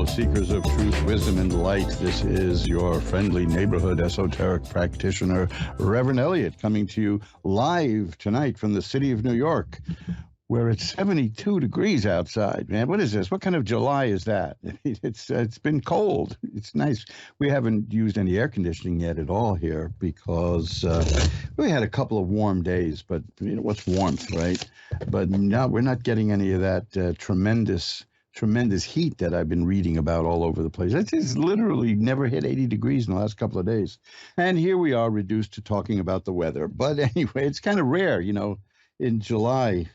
Hello, seekers of truth, wisdom, and light. This is your friendly neighborhood esoteric practitioner, Reverend Eliot, coming to you live tonight from the city of New York, where it's 72 degrees outside. Man, what is this? What kind of July is that? It's been cold. It's nice. We haven't used any air conditioning yet at all here because we had a couple of warm days, but you know what's warmth, right? But now we're not getting any of that tremendous heat that I've been reading about all over the place. It's literally never hit 80 degrees in the last couple of days. And here we are reduced to talking about the weather. But anyway, it's kind of rare, you know, in July,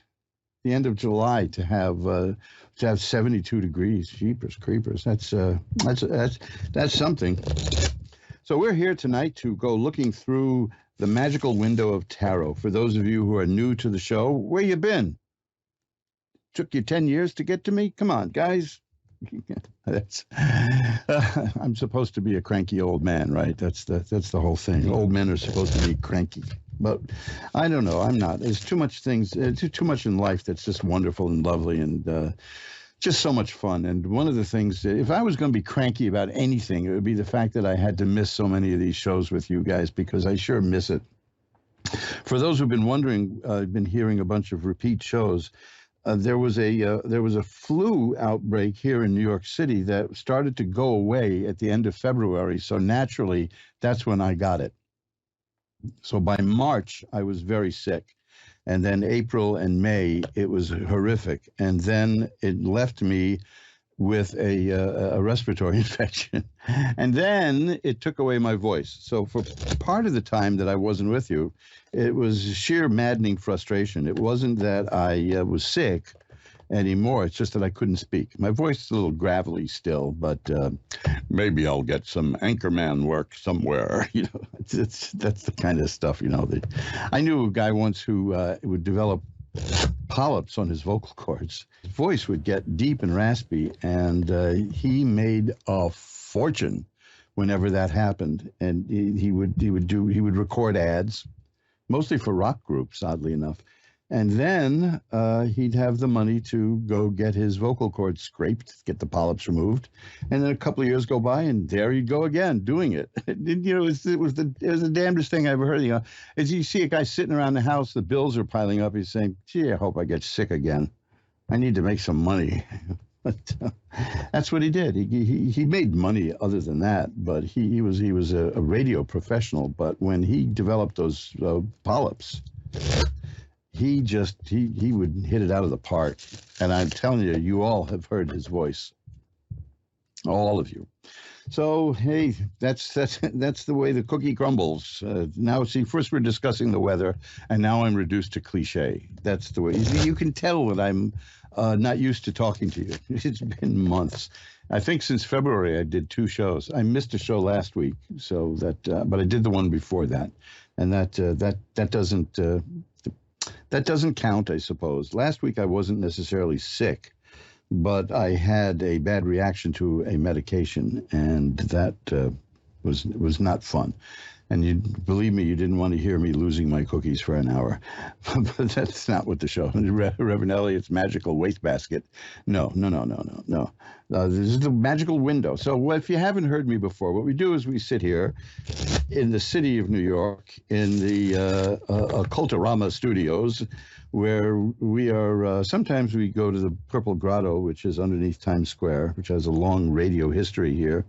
the end of July, to have 72 degrees. Jeepers creepers. That's something. So we're here tonight to go looking through the magical window of tarot. For those of you who are new to the show, where you been? Took you 10 years to get to me? Come on, guys. I'm supposed to be a cranky old man, right? That's the whole thing. Old men are supposed to be cranky. But I don't know. I'm not. There's too much things, too much in life that's just wonderful and lovely and just so much fun. And one of the things, if I was going to be cranky about anything, it would be the fact that I had to miss so many of these shows with you guys, because I sure miss it. For those who've been wondering, I've been hearing a bunch of repeat shows. There was a flu outbreak here in New York City that started to go away at the end of February. So naturally, that's when I got it. So by March, I was very sick. And then April and May, it was horrific. And then it left me with a respiratory infection. And then it took away my voice. So for part of the time that I wasn't with you, it was sheer maddening frustration. It wasn't that I was sick anymore. It's just that I couldn't speak. My voice is a little gravelly still, but maybe I'll get some anchorman work somewhere. You know, that's the kind of stuff, you know. That I knew a guy once who would develop polyps on his vocal cords. His voice would get deep and raspy, and he made a fortune whenever that happened. And he would record ads, mostly for rock groups, oddly enough. And then he'd have the money to go get his vocal cords scraped, get the polyps removed, and then a couple of years go by, and there he'd go again doing it. You know, it was the damnedest thing I ever heard. You know, as you see a guy sitting around the house, the bills are piling up. He's saying, "Gee, I hope I get sick again. I need to make some money." But that's what he did. He made money other than that, but he was a radio professional. But when he developed those polyps, he would hit it out of the park. And I'm telling you, you all have heard his voice, all of you. So hey, that's the way the cookie crumbles. Now, see, first we're discussing the weather, and now I'm reduced to cliche. That's the way. You can tell that I'm not used to talking to you. It's been months. I think since February I did 2 shows. I missed a show last week, so but I did the one before that, and that doesn't count, I suppose. Last week I wasn't necessarily sick, but I had a bad reaction to a medication, and that was not fun. And you believe me, you didn't want to hear me losing my cookies for an hour. But that's not what the show. Reverend Eliot's Magickal Wastebasket. No. This is the magical window. So if you haven't heard me before, what we do is we sit here in the city of New York in the Occultorama Studios, where we are, sometimes we go to the Purple Grotto, which is underneath Times Square, which has a long radio history here,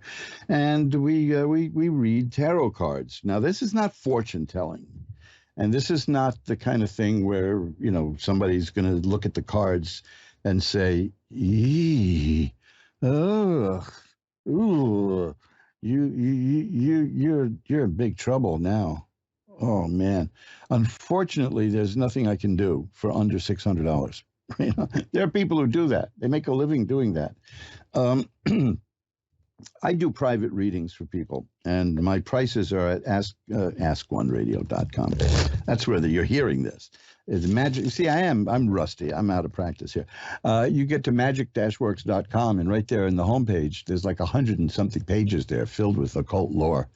and we read tarot cards. Now, this is not fortune telling, and this is not the kind of thing where, you know, somebody's going to look at the cards and say, "Eee, ugh, ooh, you're in big trouble now." Oh, man. Unfortunately, there's nothing I can do for under $600. You know, there are people who do that. They make a living doing that. I do private readings for people, and my prices are at askoneradio.com. That's where you're hearing this. It's magic. See, I'm rusty. I'm out of practice here. You get to magic-works.com, and right there in the homepage, there's like 100 and something pages there filled with occult lore.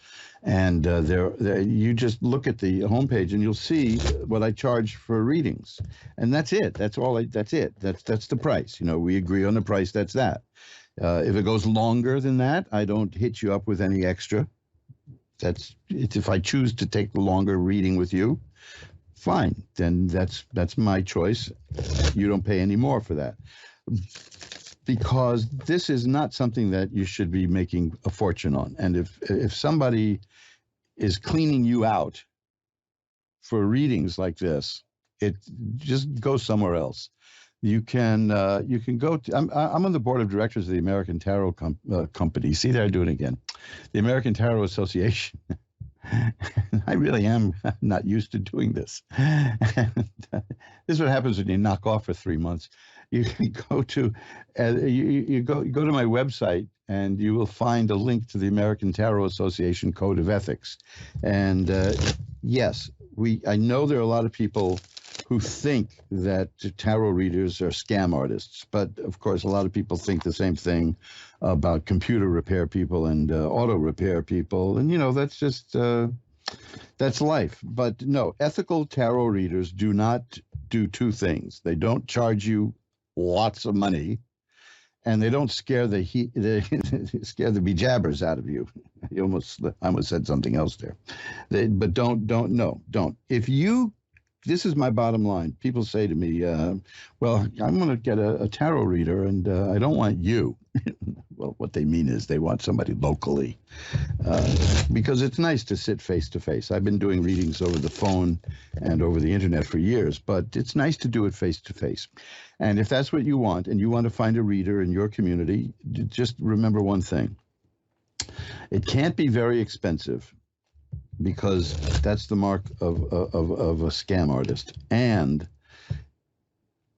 And you just look at the homepage and you'll see what I charge for readings. And that's it. That's all. That's it. That's the price. You know, we agree on the price. That's that. If it goes longer than that, I don't hit you up with any extra. It's if I choose to take the longer reading with you, fine. Then that's my choice. You don't pay any more for that, because this is not something that you should be making a fortune on. And if somebody is cleaning you out for readings like this, it just go somewhere else. You can go to. I'm on the board of directors of the American Tarot Company. See there, I do it again. The American Tarot Association. I really am not used to doing this. This is what happens when you knock off for 3 months. You can go to you go to my website, and you will find a link to the American Tarot Association Code of Ethics. And yes, I know there are a lot of people who think that tarot readers are scam artists, but of course a lot of people think the same thing about computer repair people and auto repair people, and that's just that's life. But no, ethical tarot readers do not do two things. They don't charge you lots of money, and they don't scare the scare the bejabbers out of you. I almost said something else there. But don't. This is my bottom line. People say to me, well, I'm going to get a tarot reader, and I don't want you. Well, what they mean is they want somebody locally, because it's nice to sit face to face. I've been doing readings over the phone and over the internet for years, but it's nice to do it face to face. And if that's what you want, and you want to find a reader in your community, just remember one thing. It can't be very expensive, because that's the mark of a scam artist. And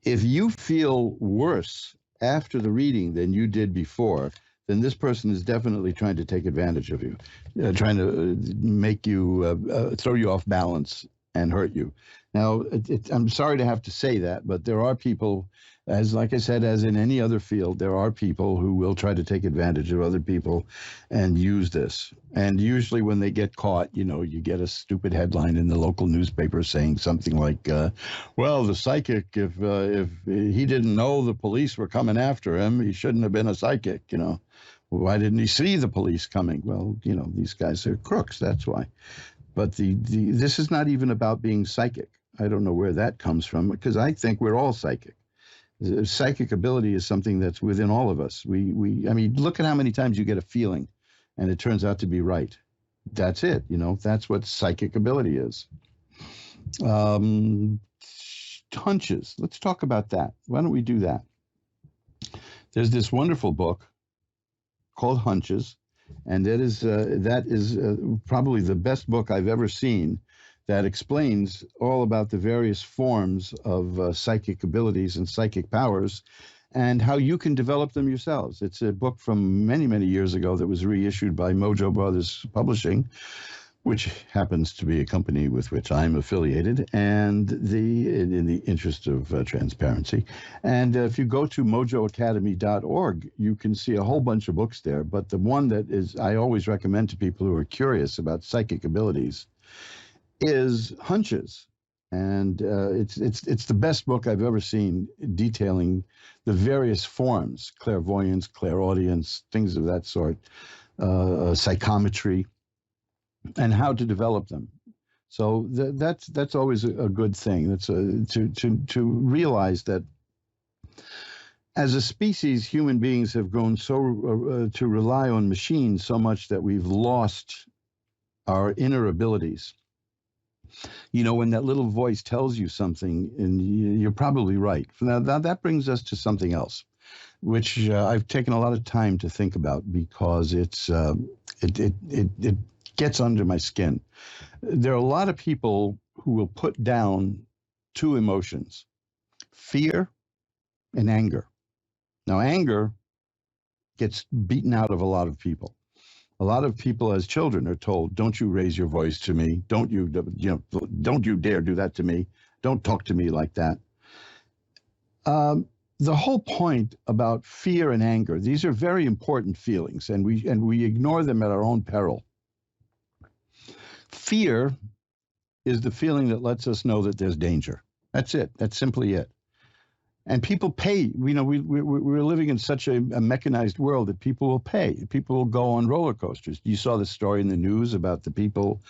if you feel worse after the reading than you did before, then this person is definitely trying to take advantage of you, trying to make you throw you off balance and hurt you. Now, I'm sorry to have to say that, but there are people, like I said, as in any other field, there are people who will try to take advantage of other people and use this. And usually when they get caught, you get a stupid headline in the local newspaper saying something like, well, the psychic, if he didn't know the police were coming after him, he shouldn't have been a psychic, Why didn't he see the police coming? Well, these guys are crooks, that's why. But this is not even about being psychic. I don't know where that comes from, because I think we're all psychic. Psychic ability is something that's within all of us. I mean, look at how many times you get a feeling, and it turns out to be right. That's it. That's what psychic ability is. Hunches. Let's talk about that. Why don't we do that? There's this wonderful book called Hunches, and that is probably the best book I've ever seen that explains all about the various forms of psychic abilities and psychic powers, and how you can develop them yourselves. It's a book from many, many years ago that was reissued by Mojo Brothers Publishing, which happens to be a company with which I'm affiliated, and in the interest of transparency. And if you go to mojoacademy.org, you can see a whole bunch of books there. But the one that I always recommend to people who are curious about psychic abilities is Hunches. And it's the best book I've ever seen detailing the various forms: clairvoyance, clairaudience, things of that sort, psychometry, and how to develop them. So that's always a good thing. That's to realize that as a species, human beings have grown so to rely on machines so much that we've lost our inner abilities. When that little voice tells you something, and you're probably right. Now that brings us to something else, which I've taken a lot of time to think about, because it gets under my skin. There are a lot of people who will put down two emotions: fear and anger. Now, anger gets beaten out of a lot of people. A lot of people as children are told, don't you raise your voice to me. Don't you dare do that to me. Don't talk to me like that. The whole point about fear and anger, these are very important feelings, and we ignore them at our own peril. Fear is the feeling that lets us know that there's danger. That's it. That's simply it. And people pay. You know, we're living in such a mechanized world that people will pay. People will go on roller coasters. You saw the story in the news about the people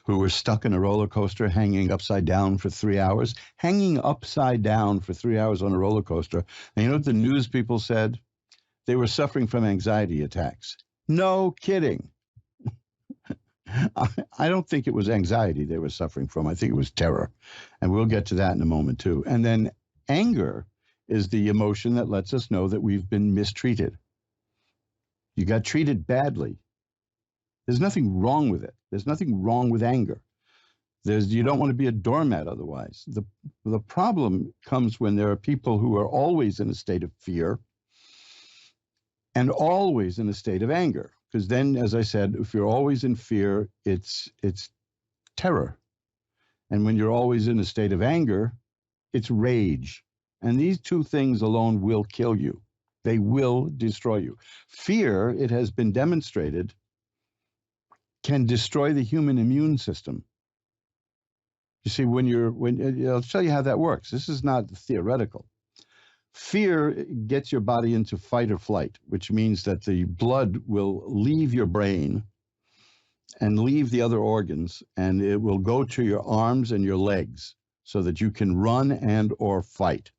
who were stuck in a roller coaster hanging upside down for 3 hours. Hanging upside down for 3 hours on a roller coaster. And you know what the news people said? They were suffering from anxiety attacks. No kidding. I don't think it was anxiety they were suffering from. I think it was terror. And we'll get to that in a moment, too. And then anger is the emotion that lets us know that we've been mistreated. You got treated badly. There's nothing wrong with it. There's nothing wrong with anger. You don't want to be a doormat otherwise. The problem comes when there are people who are always in a state of fear and always in a state of anger. Because then, as I said, if you're always in fear, it's terror. And when you're always in a state of anger, it's rage. And these two things alone will kill you. They will destroy you. Fear, it has been demonstrated, can destroy the human immune system. You see, I'll tell you how that works. This is not theoretical. Fear gets your body into fight or flight, which means that the blood will leave your brain and leave the other organs, and it will go to your arms and your legs so that you can run and or fight.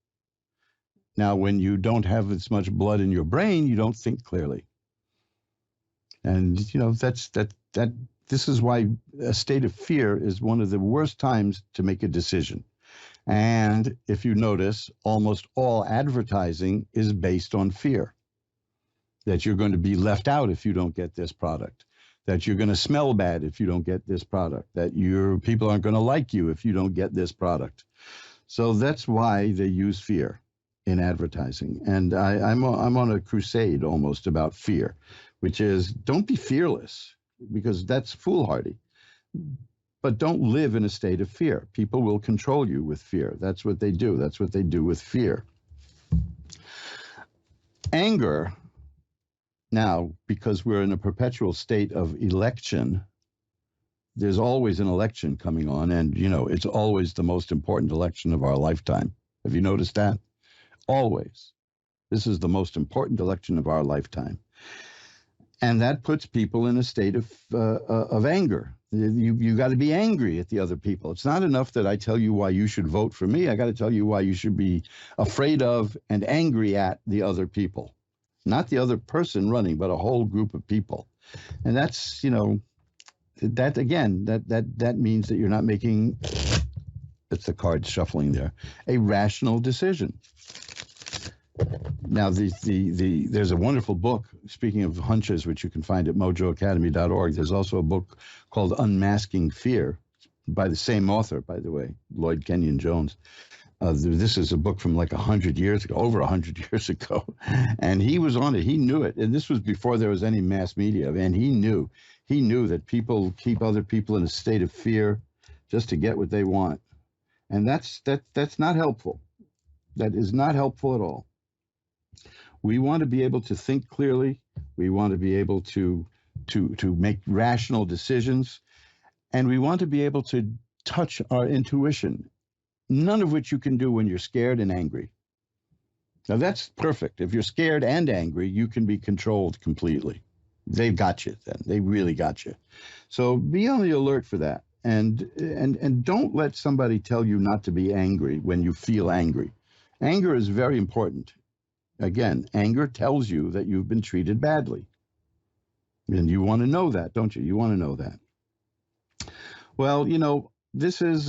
Now, when you don't have as much blood in your brain, you don't think clearly. And, you know, this is why a state of fear is one of the worst times to make a decision. And if you notice, almost all advertising is based on fear. That you're going to be left out if you don't get this product. That you're going to smell bad if you don't get this product. That people aren't going to like you if you don't get this product. So that's why they use fear in advertising. And I'm on a crusade almost about fear, which is don't be fearless, because that's foolhardy. But don't live in a state of fear. People will control you with fear. That's what they do. That's what they do with fear. Anger, now, because we're in a perpetual state of election, there's always an election coming on, and, you know, it's always the most important election of our lifetime. Have you noticed that? Always. This is the most important election of our lifetime. And that puts people in a state of anger. You got to be angry at the other people. It's not enough that I tell you why you should vote for me. I got to tell you why you should be afraid of and angry at the other people. Not the other person running, but a whole group of people. And that's, you know, that again, that means that you're not making, that's the card shuffling there, a rational decision. Now, there's a wonderful book, speaking of hunches, which you can find at mojoacademy.org. There's also a book called Unmasking Fear by the same author, by the way, Lloyd Kenyon Jones. This is a book from like 100 years ago, over 100 years ago. And he was on it. He knew it. And this was before there was any mass media. And he knew that people keep other people in a state of fear just to get what they want. And that's not helpful. That is not helpful at all. We want to be able to think clearly. We want to be able to make rational decisions. And we want to be able to touch our intuition, none of which you can do when you're scared and angry. Now, that's perfect. If you're scared and angry, you can be controlled completely. They've got you then. They really got you. So be on the alert for that. And don't let somebody tell you not to be angry when you feel angry. Anger is very important. Again, anger tells you that you've been treated badly. And you want to know that, don't you? You want to know that. Well, you know, this is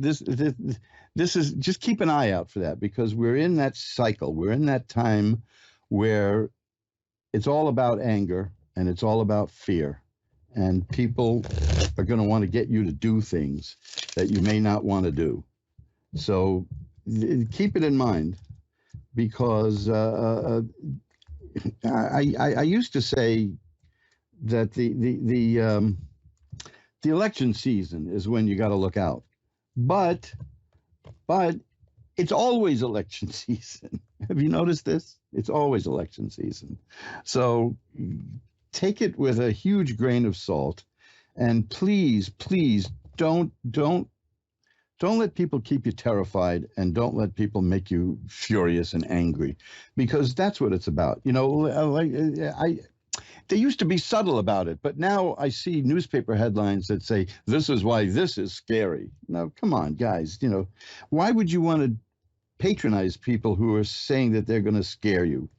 this is just keep an eye out for that, because we're in that cycle. We're in that time where it's all about anger and it's all about fear. And people are going to want to get you to do things that you may not want to do. So keep it in mind. Because I used to say that the election season is when you got to look out, but it's always election season. Have you noticed this? It's always election season. So take it with a huge grain of salt, and please don't Don't let people keep you terrified, and don't let people make you furious and angry, because that's what it's about. You know, they used to be subtle about it, but now I see newspaper headlines that say, this is why this is scary. Now, come on, guys. You know, why would you want to patronize people who are saying that they're going to scare you?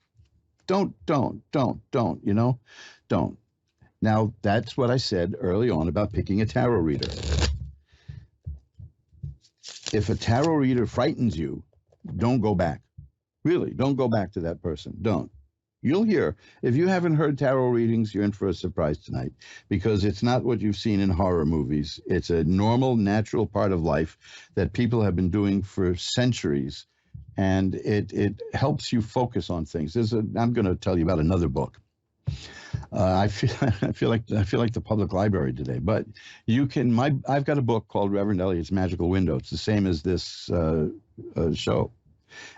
Don't, you know, don't. Now, that's what I said early on about picking a tarot reader. If a tarot reader frightens you, don't go back. Really, don't go back to that person. Don't. You'll hear. If you haven't heard tarot readings, you're in for a surprise tonight, because it's not what you've seen in horror movies. It's a normal, natural part of life that people have been doing for centuries, and it helps you focus on things. I'm going to tell you about another book. I feel like the public library today, but you can. I've got a book called Reverend Eliot's Magical Window. It's the same as this show,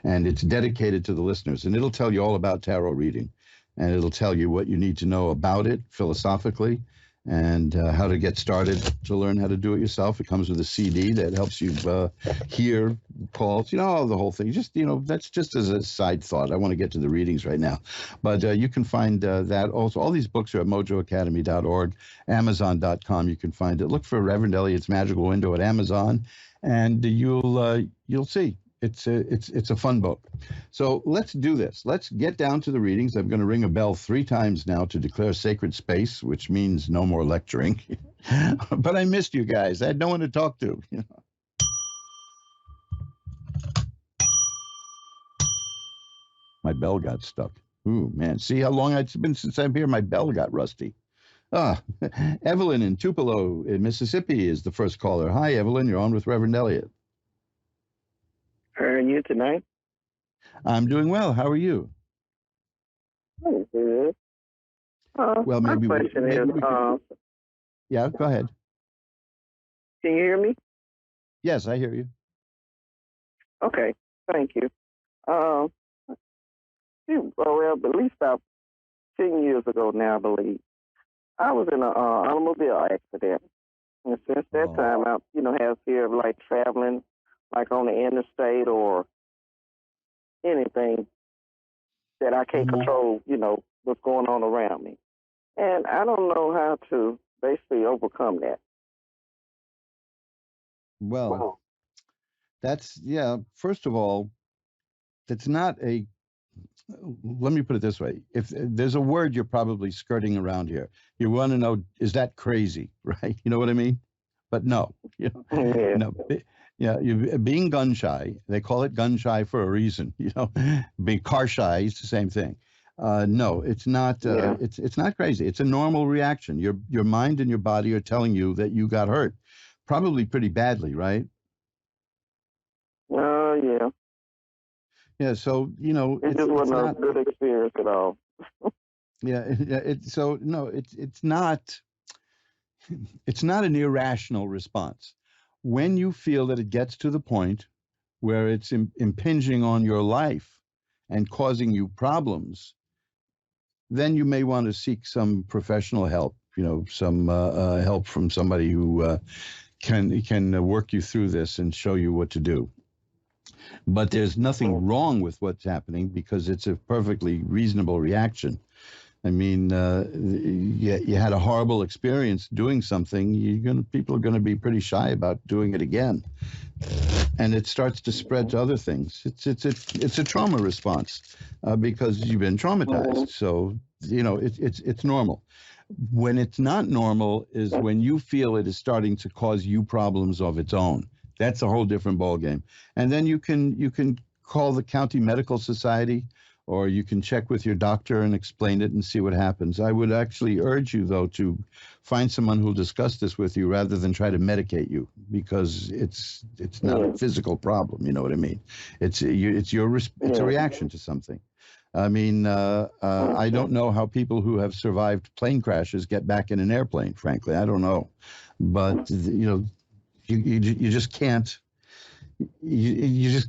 and it's dedicated to the listeners. And it'll tell you all about tarot reading, and it'll tell you what you need to know about it philosophically, and how to get started to learn how to do it yourself. It comes with a CD that helps you hear calls, you know, the whole thing. Just, you know, that's just as a side thought. I want to get to the readings right now. But you can find that also. All these books are at mojoacademy.org, amazon.com. You can find it. Look for Reverend Eliot's Magical Window at Amazon, and you'll see. It's a fun book. So let's do this. Let's get down to the readings. I'm going to ring a bell 3 times now to declare sacred space, which means no more lecturing. But I missed you guys. I had no one to talk to. You know? My bell got stuck. Ooh, man. See how long it's been since I'm here? My bell got rusty. Evelyn in Tupelo in Mississippi is the first caller. Hi, Evelyn. You're on with Reverend Eliot. How are you tonight? I'm doing well. How are you? Oh, good. Well, my maybe question we is, can... Yeah, go ahead. Can you hear me? Yes, I hear you. Okay, thank you. Well, at least about 10 years ago now, I believe, I was in an automobile accident. And since that time, I, have fear of, like, traveling, like, on the interstate or anything that I can't control, what's going on around me. And I don't know how to basically overcome that. Well, that's, first of all, that's not a, let me put it this way. If there's a word you're probably skirting around here, you want to know, is that crazy, right? You know what I mean? But no, no. Yeah, being gun shy, they call it gun shy for a reason. Being car shy is the same thing. No, it's not. It's not crazy. It's a normal reaction. Your mind and your body are telling you that you got hurt, probably pretty badly, right? Yeah. Yeah. So it just wasn't a good experience at all. It's not. It's not an irrational response. When you feel that it gets to the point where it's impinging on your life and causing you problems, then you may want to seek some professional help, some help from somebody who can work you through this and show you what to do. But there's nothing wrong with what's happening, because it's a perfectly reasonable reaction. I mean, you had a horrible experience doing something. People are going to be pretty shy about doing it again, and it starts to spread to other things. It's a trauma response because you've been traumatized. So it's normal. When it's not normal is when you feel it is starting to cause you problems of its own. That's a whole different ballgame. And then you can call the county medical society, or you can check with your doctor and explain it and see what happens. I would actually urge you, though, to find someone who'll discuss this with you rather than try to medicate you, because it's not a physical problem. You know what I mean? It's a reaction to something. I mean, I don't know how people who have survived plane crashes get back in an airplane. Frankly, I don't know, but you just can't. You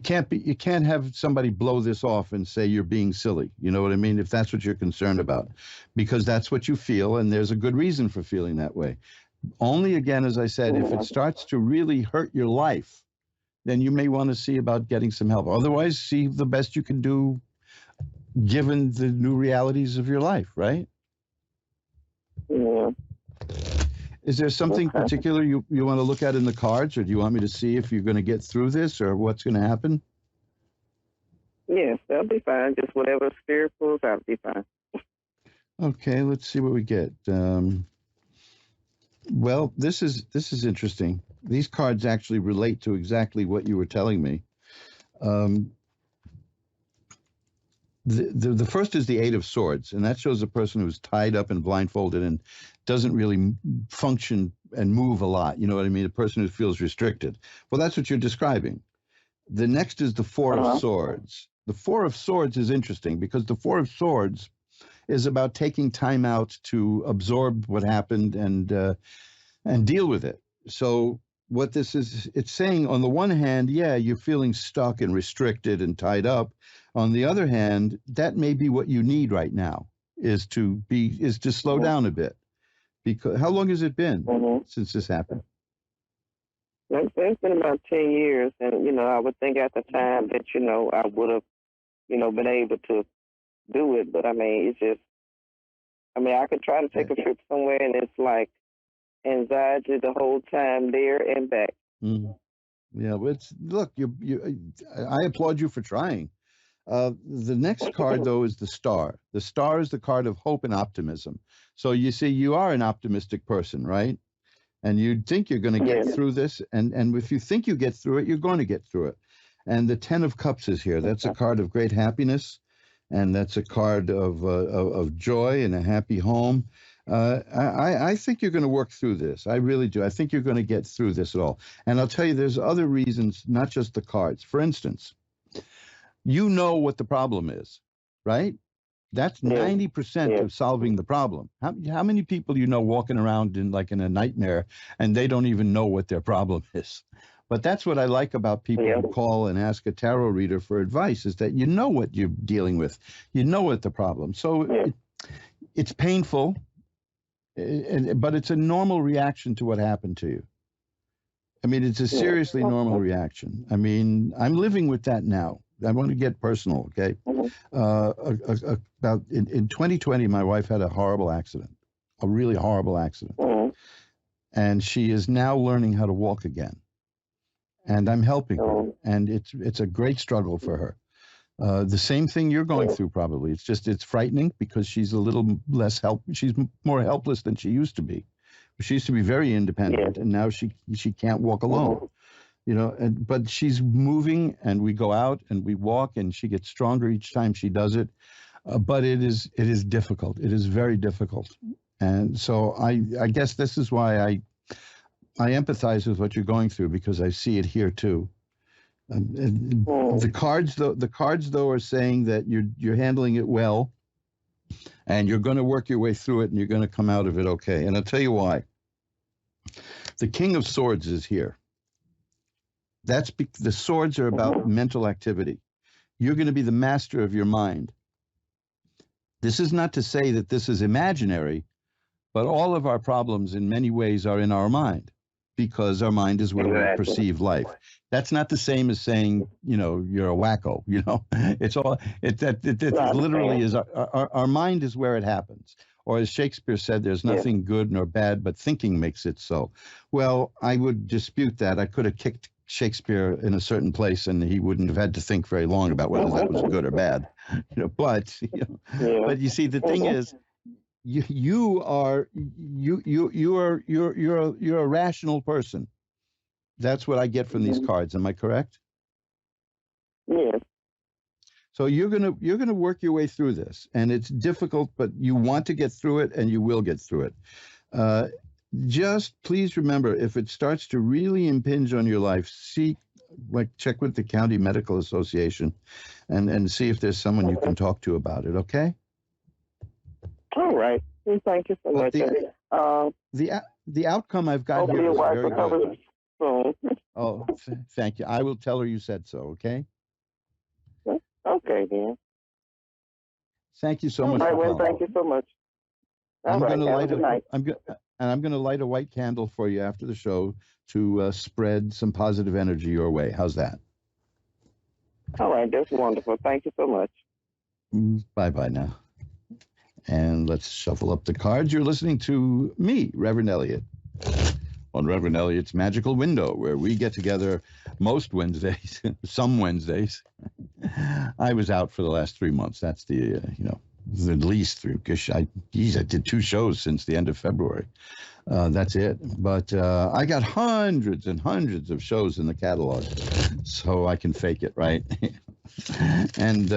can't have somebody blow this off and say you're being silly. You know what I mean? If that's what you're concerned about, because that's what you feel, and there's a good reason for feeling that way. Only again, as I said, if it starts to really hurt your life, then you may want to see about getting some help. Otherwise, see the best you can do given the new realities of your life, right? Yeah. Is there something Okay. particular you want to look at in the cards, or do you want me to see if you're going to get through this or what's going to happen? Yes, that'll be fine. Just whatever spirit pulls out, be fine. Okay, let's see what we get. Well, this is interesting. These cards actually relate to exactly what you were telling me. The first is the Eight of Swords, and that shows a person who's tied up and blindfolded and doesn't really function and move a lot. You know what I mean? A person who feels restricted. Well, that's what you're describing. The next is the Four of Swords. The Four of Swords is interesting because the Four of Swords is about taking time out to absorb what happened and deal with it. So what this is, it's saying on the one hand, yeah, you're feeling stuck and restricted and tied up. On the other hand, that may be what you need right now is to slow down a bit. Because how long has it been since this happened? It's been about 10 years, and I would think at the time that I would have been able to do it, but I mean it's just I could try to take a trip somewhere, and it's like anxiety the whole time there and back. Yeah, look, I applaud you for trying. The next card, though, is the Star. The Star is the card of hope and optimism. So you see, you are an optimistic person, right? And you think you're going to get through this. And if you think you get through it, you're going to get through it. And the Ten of Cups is here. That's a card of great happiness. And that's a card of joy and a happy home. I think you're going to work through this. I really do. I think you're going to get through this at all. And I'll tell you, there's other reasons, not just the cards. For instance, you know what the problem is, right? That's 90% of solving the problem. How many people walking around in a nightmare and they don't even know what their problem is? But that's what I like about people who call and ask a tarot reader for advice is that you know what you're dealing with. You know what the problem. So it's painful, but it's a normal reaction to what happened to you. I mean, it's a seriously normal reaction. I mean, I'm living with that now. I want to get personal, okay? About in 2020, my wife had a horrible accident, a really horrible accident. And she is now learning how to walk again. And I'm helping her. And it's a great struggle for her. The same thing you're going through, probably. It's frightening because she's a little less she's more helpless than she used to be. She used to be very independent, and now she can't walk alone. But she's moving, and we go out and we walk, and she gets stronger each time she does it. But it is difficult. It is very difficult. And so I guess this is why I empathize with what you're going through, because I see it here too. The cards though are saying that you're handling it well, and you're going to work your way through it, and you're going to come out of it okay. And I'll tell you why. The King of Swords is here. The swords are about mental activity. You're going to be the master of your mind. This is not to say that this is imaginary, but all of our problems in many ways are in our mind, because our mind is where we perceive life. That's not the same as saying, you're a wacko, It's literally is our mind is where it happens. Or as Shakespeare said, there's nothing good nor bad, but thinking makes it so. Well, I would dispute that. I could have kicked Shakespeare in a certain place and he wouldn't have had to think very long about whether that was good or bad. But you see, the thing is, you're a rational person. That's what I get from these cards. Am I correct? Yes. So you're gonna work your way through this, and it's difficult, but you want to get through it, and you will get through it. Just please remember, if it starts to really impinge on your life, check with the County Medical Association, and see if there's someone you can talk to about it. Okay. All right. Thank you so much. The outcome I've got here is very good. Oh, thank you. I will tell her you said so. Okay. Okay, then. Thank you so much. All right, well, thank you so much. I'm going to and I'm going to light a white candle for you after the show to spread some positive energy your way. How's that? All right, that's wonderful. Thank you so much. Bye bye now. And let's shuffle up the cards. You're listening to me, Reverend Eliot, on Reverend Eliot's Magical Window, where we get together most Wednesdays, some Wednesdays. I was out for the last 3 months. That's the, at least three. Because I did 2 shows since the end of February. That's it. But I got hundreds and hundreds of shows in the catalog, so I can fake it, right? And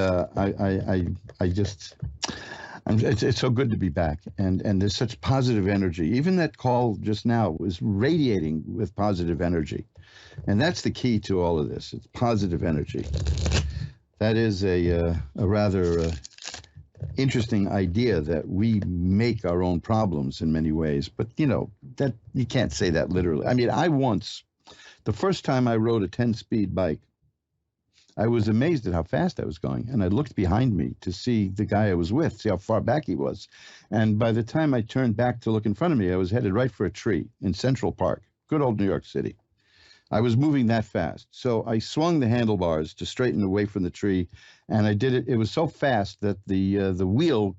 it's so good to be back, and there's such positive energy. Even that call just now was radiating with positive energy, and that's the key to all of this. It's positive energy. That is a rather interesting idea, that we make our own problems in many ways, but that you can't say that literally. I mean, the first time I rode a 10-speed bike, I was amazed at how fast I was going, and I looked behind me to see the guy I was with, see how far back he was. And by the time I turned back to look in front of me, I was headed right for a tree in Central Park, good old New York City. I was moving that fast. So I swung the handlebars to straighten away from the tree, and I did it. It was so fast that the wheel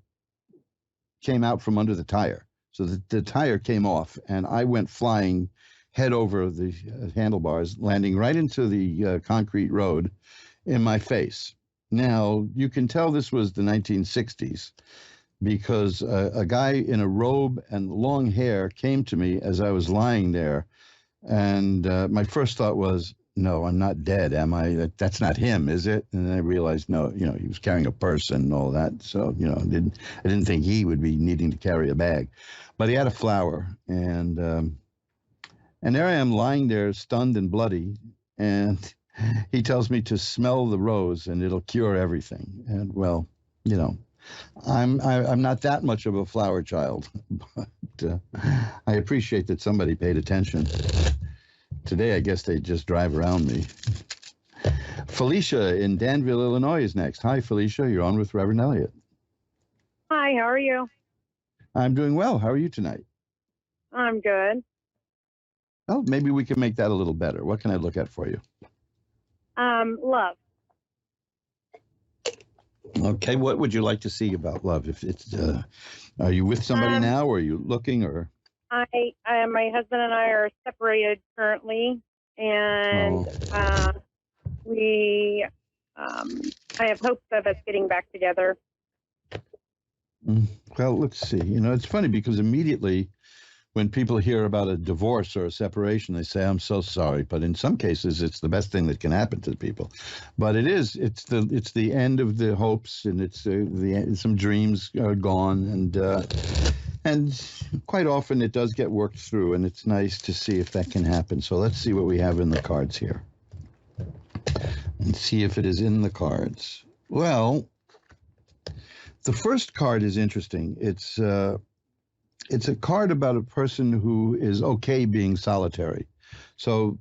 came out from under the tire. So the tire came off, and I went flying head over the handlebars, landing right into the concrete road in my face. Now, you can tell this was the 1960s, because a guy in a robe and long hair came to me as I was lying there. And my first thought was, no, I'm not dead, am I? That's not him, is it? And then I realized, no, he was carrying a purse and all that. So, I didn't think he would be needing to carry a bag. But he had a flower. And there I am lying there, stunned and bloody. And he tells me to smell the rose and it'll cure everything. And, well, I'm not that much of a flower child, but I appreciate that somebody paid attention. Today, I guess they just drive around me. Felicia in Danville, Illinois is next. Hi, Felicia. You're on with Reverend Eliot. Hi, how are you? I'm doing well. How are you tonight? I'm good. Well, maybe we can make that a little better. What can I look at for you? Love. Okay, what would you like to see about love? If it's, are you with somebody now, or are you looking, or? My husband and I are separated currently, and I have hopes of us getting back together. Well, let's see. It's funny because immediately when people hear about a divorce or a separation, they say, I'm so sorry. But in some cases, it's the best thing that can happen to people. But it's the end of the hopes, and it's some dreams are gone. And quite often it does get worked through, and it's nice to see if that can happen. So let's see what we have in the cards here and see if it is in the cards. Well, the first card is interesting. It's a card about a person who is okay being solitary. So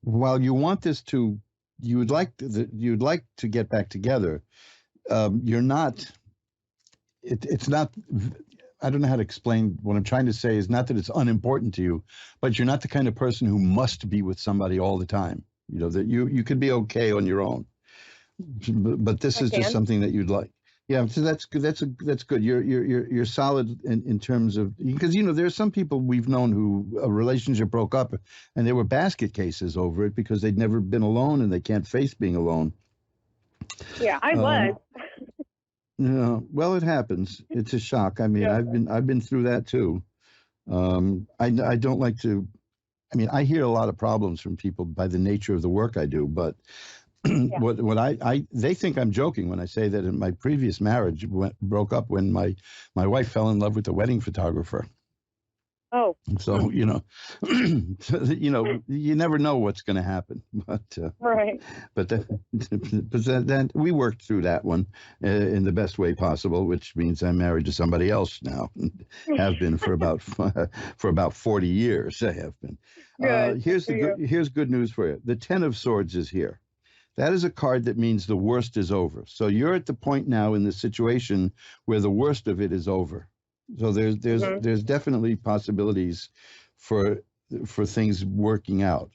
while you want this you'd like to get back together, you're not. It's not. I don't know how to explain. What I'm trying to say is not that it's unimportant to you, but you're not the kind of person who must be with somebody all the time. That you could be okay on your own. But this is just something that you'd like. Yeah, so that's good. That's good. You're solid in terms of, because there's some people we've known who a relationship broke up and there were basket cases over it because they'd never been alone and they can't face being alone. Yeah, I was. Well, it happens. It's a shock. I mean, yeah. I've been through that too. I don't like to. I mean, I hear a lot of problems from people by the nature of the work I do, but. Yeah. What they think I'm joking when I say that in my previous marriage broke up when my wife fell in love with the wedding photographer. Oh. So, you never know what's going to happen. But right. But then we worked through that one in the best way possible, which means I'm married to somebody else now. Have been for about 40 years. I have been. Good. Here's good news for you. The 10 of Swords is here. That is a card that means the worst is over. So you're at the point now in the situation where the worst of it is over. So there's definitely possibilities for things working out.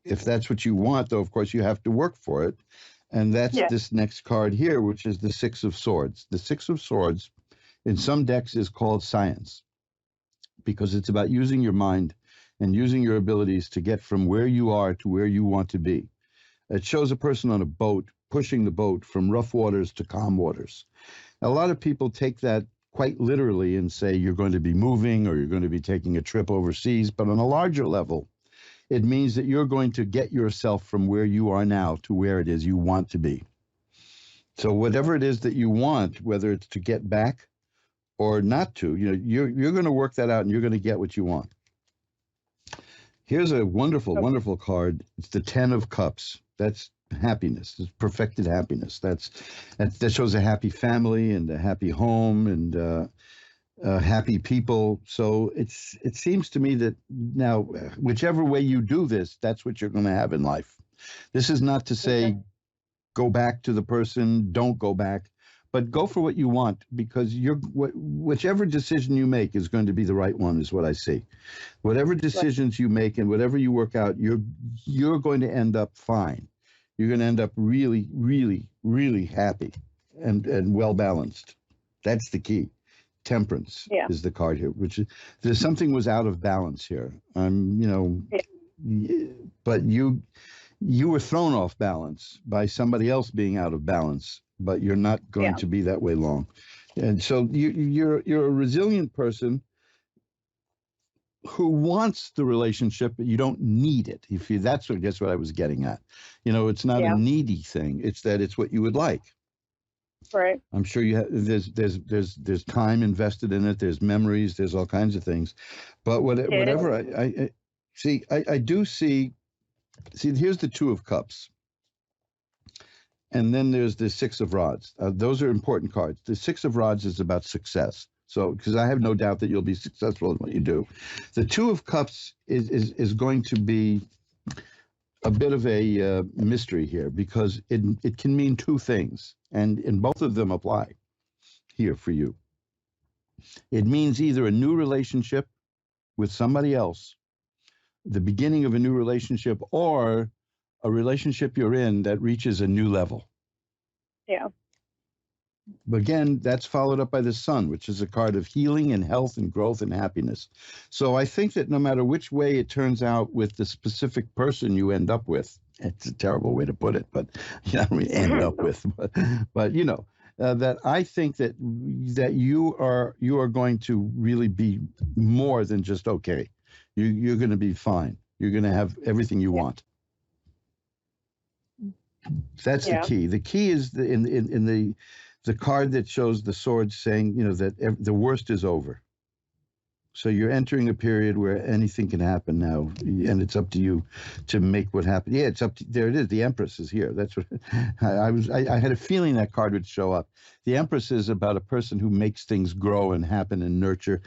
If that's what you want, though, of course, you have to work for it. And that's this next card here, which is the Six of Swords. The Six of Swords in some decks is called science because it's about using your mind and using your abilities to get from where you are to where you want to be. It shows a person on a boat pushing the boat from rough waters to calm waters. A lot of people take that quite literally and say you're going to be moving or you're going to be taking a trip overseas. But on a larger level, it means that you're going to get yourself from where you are now to where it is you want to be. So whatever it is that you want, whether it's to get back or not to, you're going to work that out and you're going to get what you want. Here's a wonderful, wonderful card. It's the Ten of Cups. That's happiness. It's perfected happiness. That shows a happy family and a happy home and happy people. So it seems to me that now, whichever way you do this, that's what you're going to have in life. This is not to say go back to the person, don't go back, but go for what you want because whichever decision you make is going to be the right one, is what I see. Whatever decisions you make and whatever you work out, you're going to end up fine. You're going to end up really, really, really happy and well balanced. That's the key. Temperance is the card here, which is there's something was out of balance here. But you were thrown off balance by somebody else being out of balance, but you're not going to be that way long. And so you're a resilient person who wants the relationship, but you don't need it. That's what I was getting at. It's not a needy thing. It's that it's what you would like. Right. I'm sure you have. There's time invested in it. There's memories. There's all kinds of things. But whatever I see, I do see. See, here's the Two of Cups. And then there's the Six of Rods. Those are important cards. The Six of Rods is about success. So, because I have no doubt that you'll be successful in what you do. The Two of Cups is going to be a bit of a mystery here because it can mean two things, and both of them apply here for you. It means either a new relationship with somebody else, the beginning of a new relationship, or a relationship you're in that reaches a new level. Yeah. But again, that's followed up by the Sun, which is a card of healing and health and growth and happiness. So I think that no matter which way it turns out with the specific person you end up with, it's a terrible way to put it, but end up with, but that I think that you are going to really be more than just okay. You're going to be fine. You're going to have everything you want. That's the key. The key is in the card that shows the swords saying, that the worst is over. So you're entering a period where anything can happen now, and it's up to you to make what happen. Yeah, it's up to, there it is. The Empress is here. That's what I had a feeling that card would show up. The Empress is about a person who makes things grow and happen and nurture.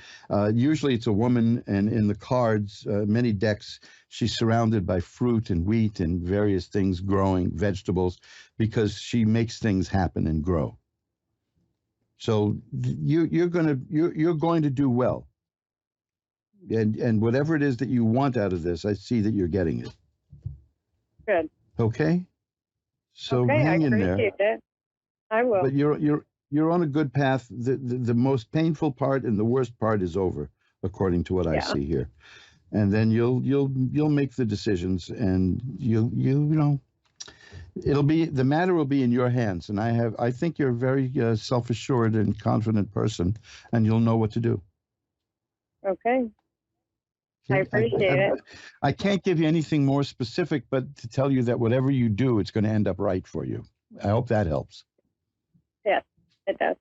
Usually it's a woman, and in the cards, many decks, she's surrounded by fruit and wheat and various things growing, vegetables, because she makes things happen and grow. So you're going to do well. And whatever it is that you want out of this, I see that you're getting it. Good. Okay? So hang in there. I appreciate it. I will. But you're on a good path. The most painful part and the worst part is over, according to what I see here. And then you'll make the decisions, and the matter will be in your hands. And I think you're a very self-assured and confident person, and you'll know what to do. Okay. I appreciate it. I can't give you anything more specific, but to tell you that whatever you do, it's going to end up right for you. I hope that helps. Yes, it does.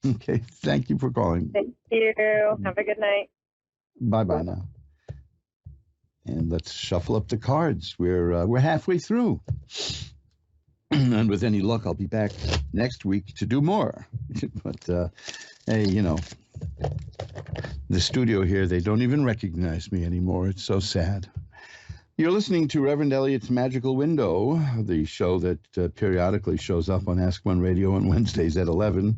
Okay. Thank you for calling. Thank you. Have a good night. Bye-bye now. And let's shuffle up the cards. We're halfway through. And with any luck, I'll be back next week to do more. But, hey, the studio here, they don't even recognize me anymore. It's so sad. You're listening to Reverend Eliot's Magical Window, the show that periodically shows up on Ask One Radio on Wednesdays at 11.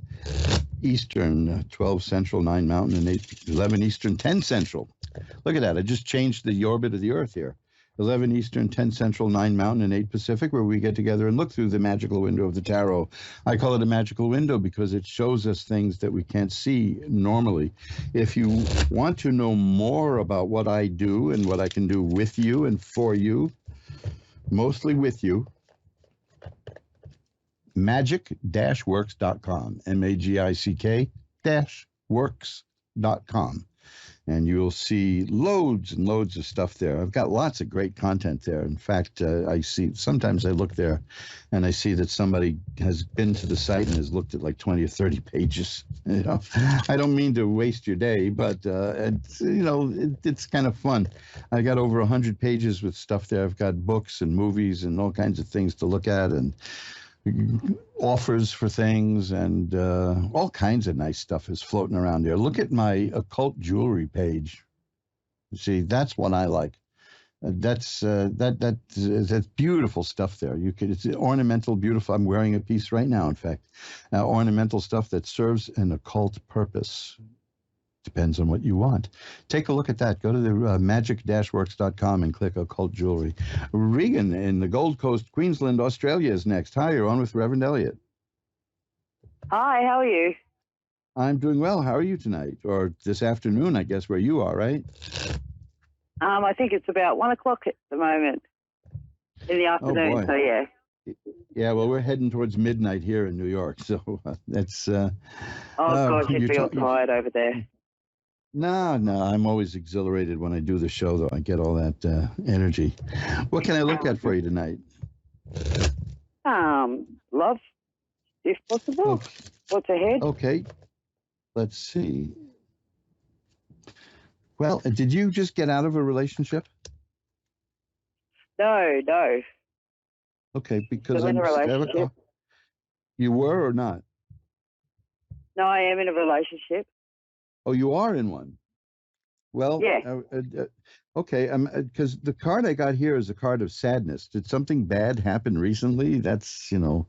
Eastern, 12 Central, 9 Mountain, and 11 Eastern, 10 Central. Look at that. I just changed the orbit of the Earth here. 11 Eastern, 10 Central, 9 Mountain, and 8 Pacific, where we get together and look through the magical window of the tarot. I call it a magical window because it shows us things that we can't see normally. If you want to know more about what I do and what I can do with you and for you, mostly with you, magic-works.com, magick-works.com. And you'll see loads and loads of stuff there. I've got lots of great content there. In fact, sometimes I look there and I see that somebody has been to the site and has looked at like 20 or 30 pages. You know, I don't mean to waste your day, but it's kind of fun. I got over 100 pages with stuff there. I've got books and movies and all kinds of things to look at, and offers for things, and all kinds of nice stuff is floating around there. Look at my occult jewelry page. See, that's what I like. That's beautiful stuff there. It's ornamental, beautiful. I'm wearing a piece right now, in fact. Ornamental stuff that serves an occult purpose. Depends on what you want. Take a look at that. Go to the magic-works.com and click occult jewelry. Regan in the Gold Coast, Queensland, Australia is next. Hi, you're on with Reverend Eliot. Hi, how are you? I'm doing well. How are you tonight? Or this afternoon, I guess, where you are, right? I think it's about 1 o'clock at the moment in the afternoon. Oh, boy. So yeah. Yeah, well, we're heading towards midnight here in New York, so that's. God, you feel tired over there. No, I'm always exhilarated when I do the show, though. I get all that energy. What can I look at for you tonight? Love, if possible. Okay. What's ahead? Okay, let's see. Well, did you just get out of a relationship? No. Okay, because I'm in a relationship. You were or not? No, I am in a relationship. Oh, you are in one. Well, yeah. Okay, because the card I got here is a card of sadness. Did something bad happen recently? That's, or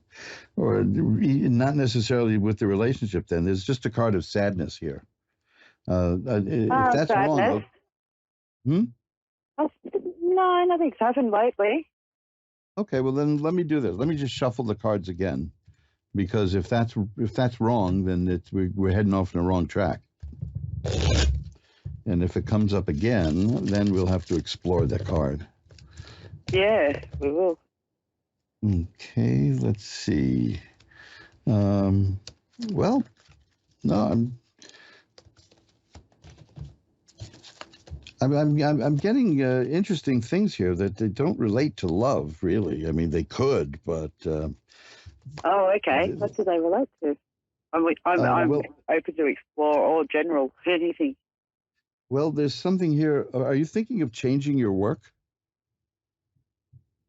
not necessarily with the relationship then. There's just a card of sadness here. If that's sadness. Wrong. No, nothing's happened lately. Okay, well then let me do this. Let me just shuffle the cards again, because if that's wrong, then we're heading off in the wrong track. And if it comes up again, then we'll have to explore that card. Yeah, we will. Okay, let's see. Well, no, I'm getting interesting things here that they don't relate to love, really. I mean, they could, but. Oh, okay. What do they relate to? I'm open to explore all general anything. Well, there's something here. Are you thinking of changing your work?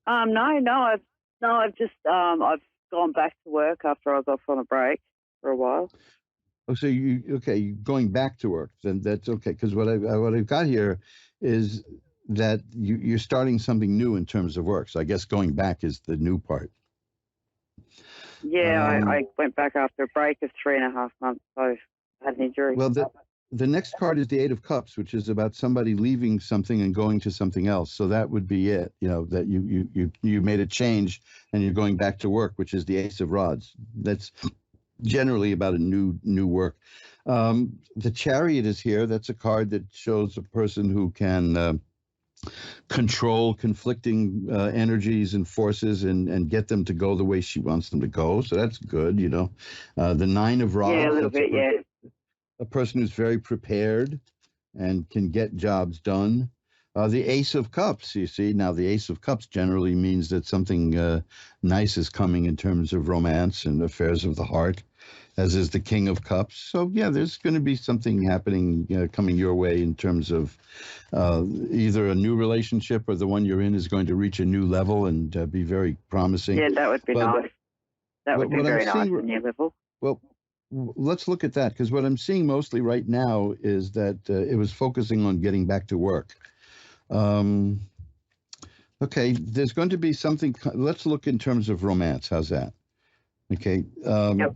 No. I've just I've gone back to work after I was off on a break for a while. Oh, so you're going back to work? Then that's okay. Because what I've got here is that you're starting something new in terms of work. So I guess going back is the new part. Yeah, I went back after a break of 3.5 months. So I had an injury. Well, the next card is the Eight of Cups, which is about somebody leaving something and going to something else. So that would be it. That you made a change and you're going back to work, which is the Ace of Rods. That's generally about a new work. The Chariot is here. That's a card that shows a person who can control conflicting energies and forces and get them to go the way she wants them to go. So that's good, The Nine of Rods. Yeah, a little bit, yeah. A person who's very prepared and can get jobs done. The Ace of Cups, you see. Now, the Ace of Cups generally means that something nice is coming in terms of romance and affairs of the heart, as is the King of Cups. So, yeah, there's going to be something happening, coming your way in terms of either a new relationship or the one you're in is going to reach a new level and be very promising. Yeah, that would be nice. That would be very nice, a new level. Well, let's look at that, because what I'm seeing mostly right now is that it was focusing on getting back to work. Okay, there's going to be something. Let's look in terms of romance. How's that? Okay. Yep.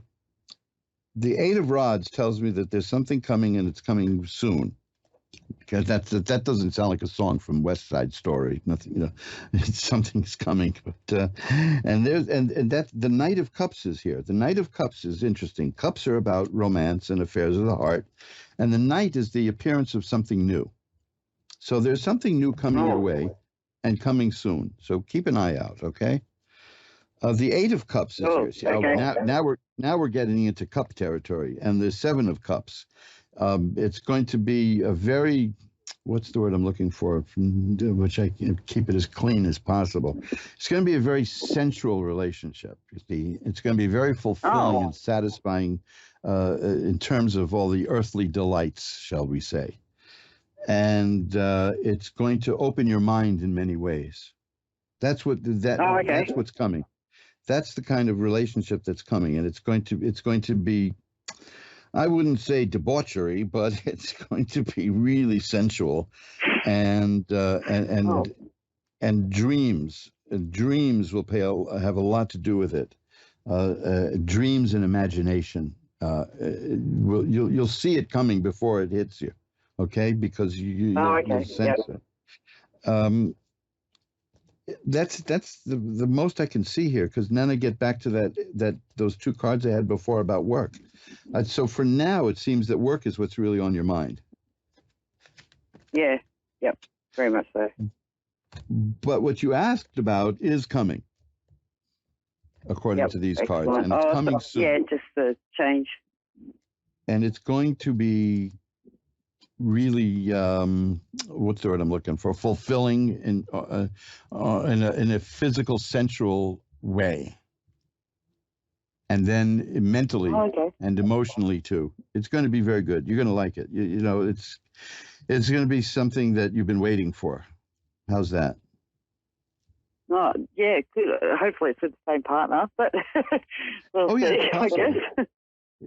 The Eight of Rods tells me that there's something coming and it's coming soon. Because that doesn't sound like a song from West Side Story. Nothing, something's coming. But and that the Knight of Cups is here. The Knight of Cups is interesting. Cups are about romance and affairs of the heart, and the Knight is the appearance of something new. So there's something new coming your way, and coming soon. So keep an eye out. Okay. The Eight of Cups is here. See, okay. Now we're getting into cup territory, and the Seven of Cups. It's going to be a very, what's the word I'm looking for, which I can keep it as clean as possible. It's going to be a very sensual relationship. You see, it's going to be very fulfilling and satisfying in terms of all the earthly delights, shall we say. And it's going to open your mind in many ways. That's what's coming. That's the kind of relationship that's coming, and it's going to be, I wouldn't say debauchery, but it's going to be really sensual, and dreams. Dreams will have a lot to do with it. Dreams and imagination. You'll see it coming before it hits you, okay? Because you'll sense it. That's the most I can see here, because then I get back to those two cards I had before about work. So for now, it seems that work is what's really on your mind. Yeah, yep, very much so. But what you asked about is coming, according to these cards, and it's coming soon. Yeah, just the change. And it's going to be really, what's the word I'm looking for? Fulfilling in a physical, sensual way. And then mentally and emotionally too. It's going to be very good. You're going to like it. It's going to be something that you've been waiting for. How's that? Oh, yeah, good. Hopefully it's with the same partner, but we'll see, I guess.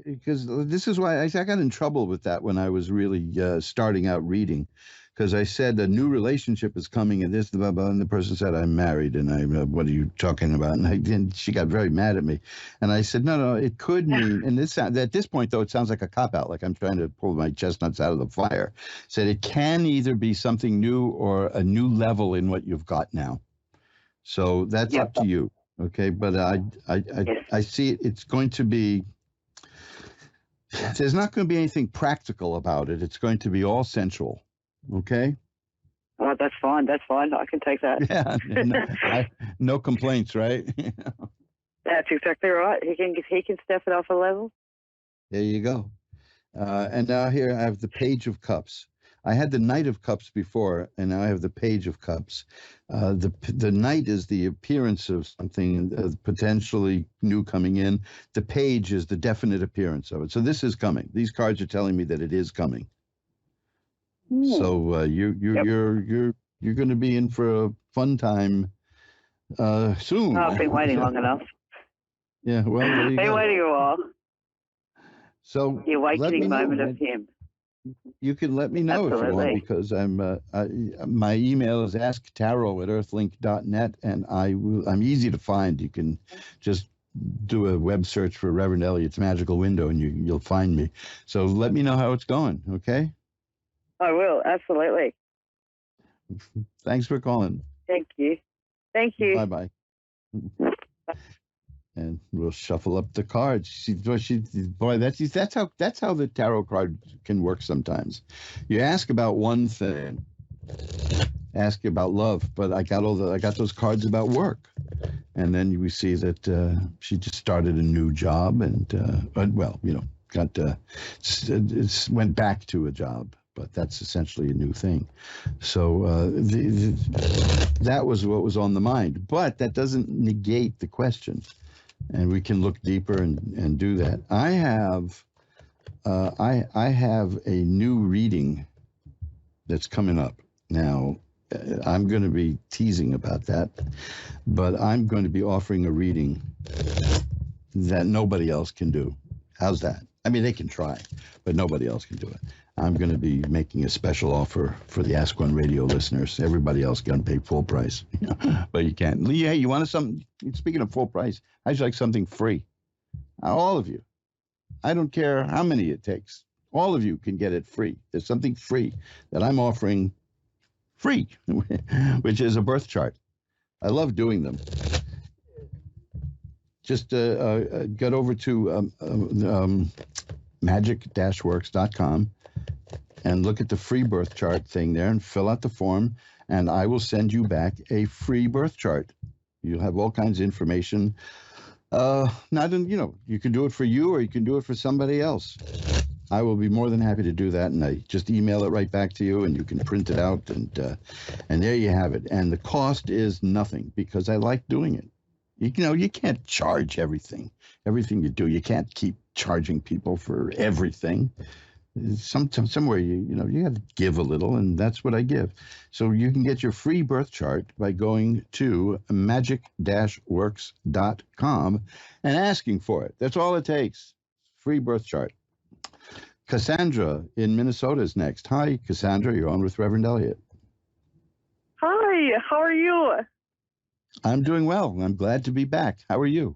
Because this is why I got in trouble with that when I was really starting out reading, because I said a new relationship is coming and this, blah, blah, and the person said, I'm married, and what are you talking about? And she got very mad at me. And I said, no, it could mean, and at this point, though, it sounds like a cop-out, like I'm trying to pull my chestnuts out of the fire. Said it can either be something new or a new level in what you've got now. So that's up to you, okay? But I see it's going to be, there's not going to be anything practical about it. It's going to be all sensual. Okay. Oh, that's fine. That's fine. I can take that. Yeah. No complaints, right? That's exactly right. He can step it off a level. There you go. And now here I have the Page of Cups. I had the Knight of Cups before, and now I have the Page of Cups. The Knight is the appearance of something potentially new coming in. The Page is the definite appearance of it. So this is coming. These cards are telling me that it is coming. So you're going to be in for a fun time soon. I've been waiting long enough. Yeah, well, there you been go. Waiting a while. So the awakening moment of him. You can let me know if you want, because my email is asktarot@earthlink.net, and I'm easy to find. You can just do a web search for Reverend Eliot's Magical Window, and you'll find me. So let me know how it's going, okay? I will, absolutely. Thanks for calling. Thank you. Thank you. Bye-bye. And we'll shuffle up the cards. That's how the tarot card can work sometimes. You ask about one thing, ask about love, but I got those cards about work, and then we see that she just started a new job, and went back to a job, but that's essentially a new thing. So that was what was on the mind, but that doesn't negate the question. And we can look deeper and do that. I have a new reading that's coming up. Now, I'm going to be teasing about that, but I'm going to be offering a reading that nobody else can do. How's that? I mean, they can try, but nobody else can do it. I'm going to be making a special offer for the Ask One Radio listeners. Everybody else can pay full price, but you can't. Hey, you want something? Speaking of full price, how'd you like something free? All of you. I don't care how many it takes. All of you can get it free. There's something free that I'm offering free, which is a birth chart. I love doing them. Just get over to magic-works.com and look at the free birth chart thing there and fill out the form, and I will send you back a free birth chart. You'll have all kinds of information. You can do it for you or you can do it for somebody else. I will be more than happy to do that, and I just email it right back to you, and you can print it out, and there you have it. And the cost is nothing because I like doing it. You can't charge everything you do. You can't keep charging people for everything. Somewhere you have to give a little, and that's what I give. So you can get your free birth chart by going to magic-works.com and asking for it. That's all it takes. Free birth chart. Cassandra in Minnesota is next. Hi, Cassandra. You're on with Reverend Eliot. Hi. How are you? I'm doing well. I'm glad to be back. How are you?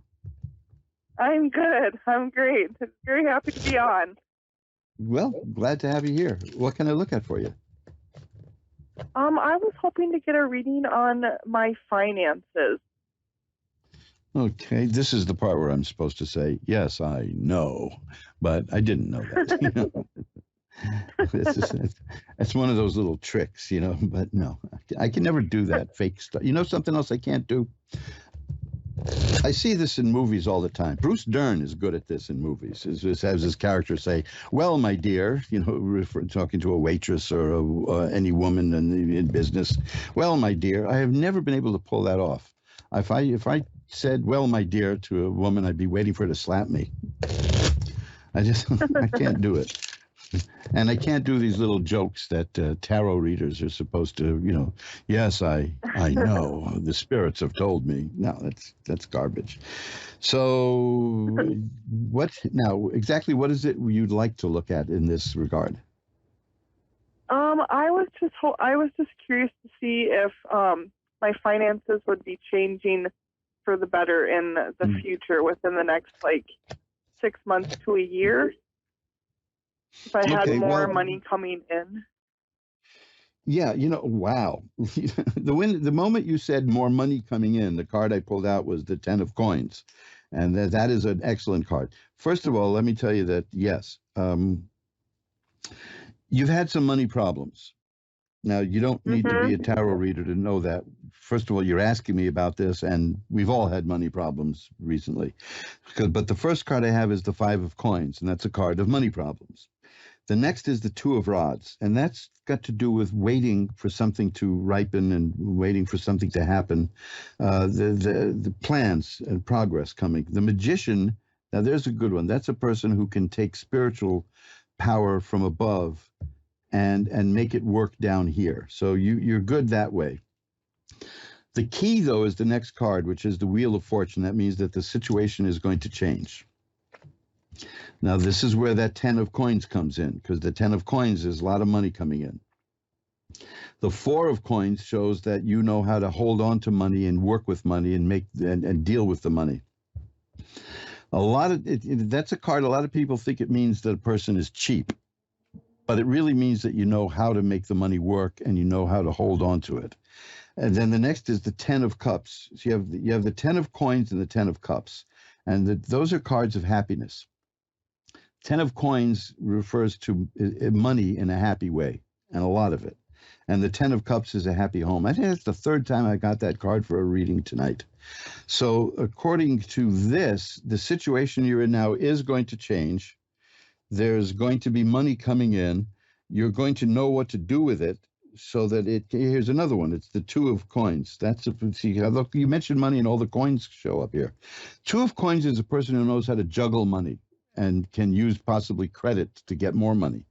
I'm good. I'm great. I'm very happy to be on. Well, glad to have you here. What can I look at for you? I was hoping to get a reading on my finances. Okay, this is the part where I'm supposed to say, yes, I know, but I didn't know that. It's one of those little tricks, but no, I can never do that fake stuff. Something else I can't do? I see this in movies all the time. Bruce Dern is good at this in movies. He has his character say, well, my dear, talking to a waitress or any woman in business. Well, my dear, I have never been able to pull that off. If I said, well, my dear, to a woman, I'd be waiting for her to slap me. I can't do it. And I can't do these little jokes that tarot readers are supposed to, yes, I know, the spirits have told me. No, that's garbage. So exactly what is it you'd like to look at in this regard? I was just curious to see if my finances would be changing for the better in the future within the next 6 months to a year. If I had more money coming in. Yeah, wow. The moment you said more money coming in, the card I pulled out was the 10 of coins. And that is an excellent card. First of all, let me tell you that, yes, you've had some money problems. Now, you don't need to be a tarot reader to know that. First of all, you're asking me about this, and we've all had money problems recently. But the first card I have is the 5 of coins, and that's a card of money problems. The next is the 2 of rods, and that's got to do with waiting for something to ripen and waiting for something to happen. The plans and progress coming. The magician, now there's a good one. That's a person who can take spiritual power from above and make it work down here. So you're good that way. The key, though, is the next card, which is the Wheel of Fortune. That means that the situation is going to change. Now, this is where that 10 of coins comes in, because the 10 of coins is a lot of money coming in. The 4 of coins shows that you know how to hold on to money and work with money and and deal with the money. That's a card. A lot of people think it means that a person is cheap, but it really means that you know how to make the money work and you know how to hold on to it. And then the next is the 10 of cups. So you have the 10 of coins and the 10 of cups, and those are cards of happiness. 10 of coins refers to money in a happy way, and a lot of it. And the 10 of cups is a happy home. I think that's the third time I got that card for a reading tonight. So according to this, the situation you're in now is going to change. There's going to be money coming in. You're going to know what to do with it so that here's another one. It's the 2 of coins. Look, you mentioned money and all the coins show up here. 2 of coins is a person who knows how to juggle money and can use possibly credit to get more money.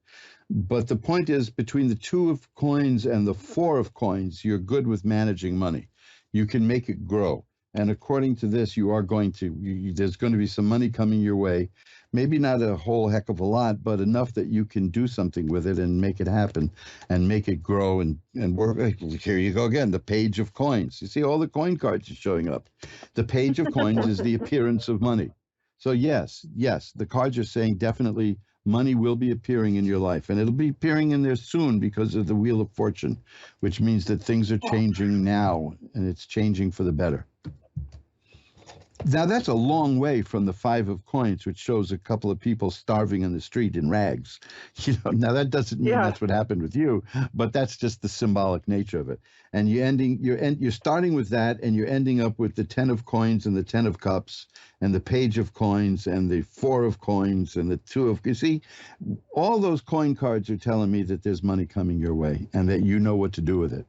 But the point is, between the 2 of coins and the 4 of coins, you're good with managing money. You can make it grow. And according to this, there's going to be some money coming your way. Maybe not a whole heck of a lot, but enough that you can do something with it and make it happen and make it grow and work. Here you go again, the Page of Coins. You see all the coin cards are showing up. The Page of Coins is the appearance of money. So yes, the cards are saying definitely money will be appearing in your life, and it'll be appearing in there soon because of the Wheel of Fortune, which means that things are changing now, and it's changing for the better. Now, that's a long way from the 5 of coins, which shows a couple of people starving in the street in rags. Now that doesn't mean that's what happened with you, but that's just the symbolic nature of it. And you're starting with that, and you're ending up with the 10 of coins and the 10 of cups and the page of coins and the 4 of coins and the 2 of, you see, all those coin cards are telling me that there's money coming your way and that you know what to do with it.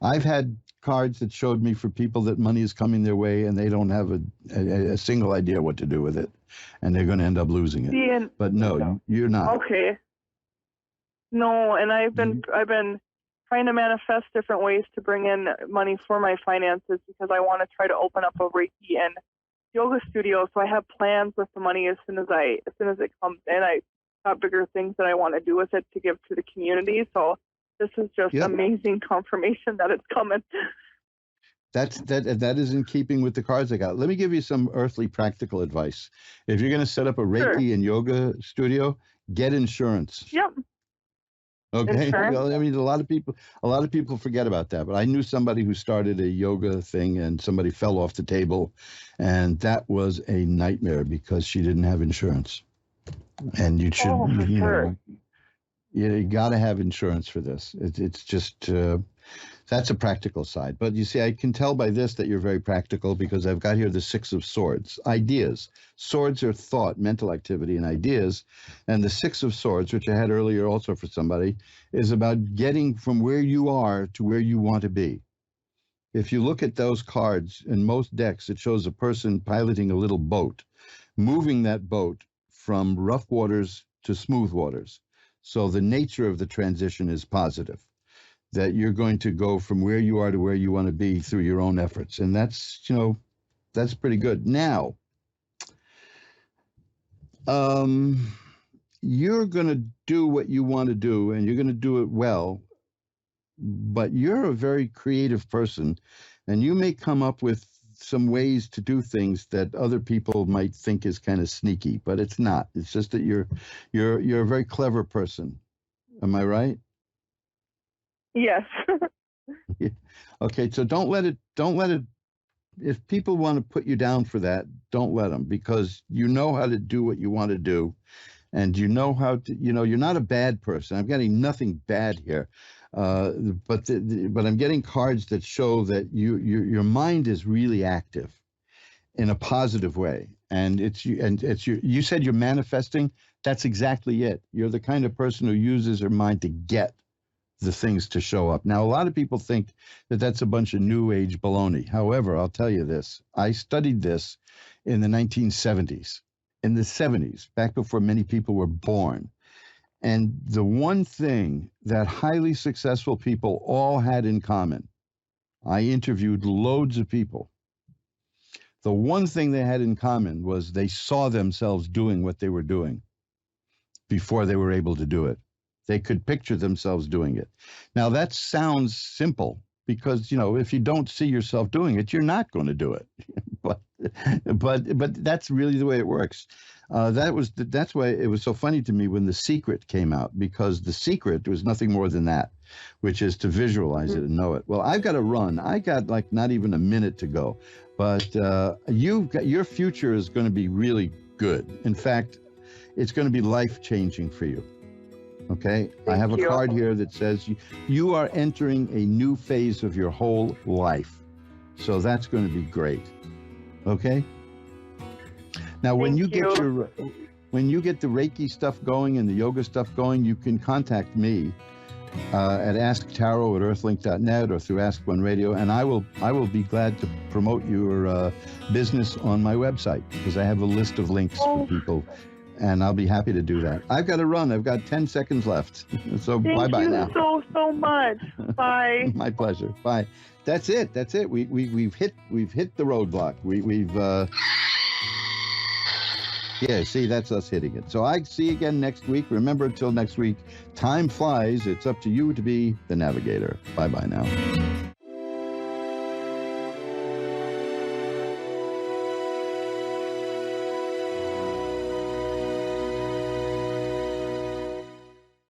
I've had cards that showed me for people that money is coming their way and they don't have a single idea what to do with it, and they're going to end up losing it. But no, you're not. Okay. No, and I've been trying to manifest different ways to bring in money for my finances because I want to try to open up a Reiki and yoga studio. So I have plans with the money as soon as it comes in. I got bigger things that I want to do with it to give to the community. So this is just amazing confirmation that it's coming. That is in keeping with the cards I got. Let me give you some earthly practical advice. If you're going to set up a Reiki and yoga studio, get insurance. Yep. Okay. Insurance. Well, I mean, a lot of people forget about that. But I knew somebody who started a yoga thing, and somebody fell off the table, and that was a nightmare because she didn't have insurance. And you should, you got to have insurance for this. It's just, that's a practical side. But you see, I can tell by this that you're very practical because I've got here the 6 of Swords, ideas. Swords are thought, mental activity, and ideas. And the 6 of Swords, which I had earlier also for somebody, is about getting from where you are to where you want to be. If you look at those cards, in most decks, it shows a person piloting a little boat, moving that boat from rough waters to smooth waters. So the nature of the transition is positive, that you're going to go from where you are to where you want to be through your own efforts. And that's, that's pretty good. Now, you're going to do what you want to do, and you're going to do it well, but you're a very creative person, and you may come up with some ways to do things that other people might think is kind of sneaky, but it's not. It's just that you're a very clever person. Am I right? Yes. Yeah. Okay, so don't let it, if people want to put you down for that, don't let them, because you know how to do what you want to do, and you know how to, you're not a bad person. I'm getting nothing bad here. But I'm getting cards that show that your mind is really active in a positive way, and you said you're manifesting. That's exactly it. You're the kind of person who uses her mind to get the things to show up. Now, a lot of people think that that's a bunch of new age baloney. However, I'll tell you this: I studied this in the 1970s, in the 70s, back before many people were born. And the one thing that highly successful people all had in common, I interviewed loads of people. The one thing they had in common was they saw themselves doing what they were doing before they were able to do it. They could picture themselves doing it. Now, that sounds simple because, if you don't see yourself doing it, you're not going to do it. but that's really the way it works. That's why it was so funny to me when The Secret came out, because The Secret was nothing more than that, which is to visualize it and know it. Well, I've got to run. I got like not even a minute to go, but your future is going to be really good. In fact, it's going to be life-changing for you. Okay, I have a card here that says you are entering a new phase of your whole life. So that's going to be great. Okay. Now, when you get the Reiki stuff going and the yoga stuff going, you can contact me at asktarot@earthlink.net or through Ask One Radio, and I will be glad to promote your business on my website, because I have a list of links for people. And I'll be happy to do that. I've got to run. I've got 10 seconds left. So bye-bye now. Thank you so much. Bye. My pleasure. Bye. That's it. We've hit the roadblock. Yeah, see, that's us hitting it. So I see you again next week. Remember, until next week, time flies. It's up to you to be the navigator. Bye-bye now.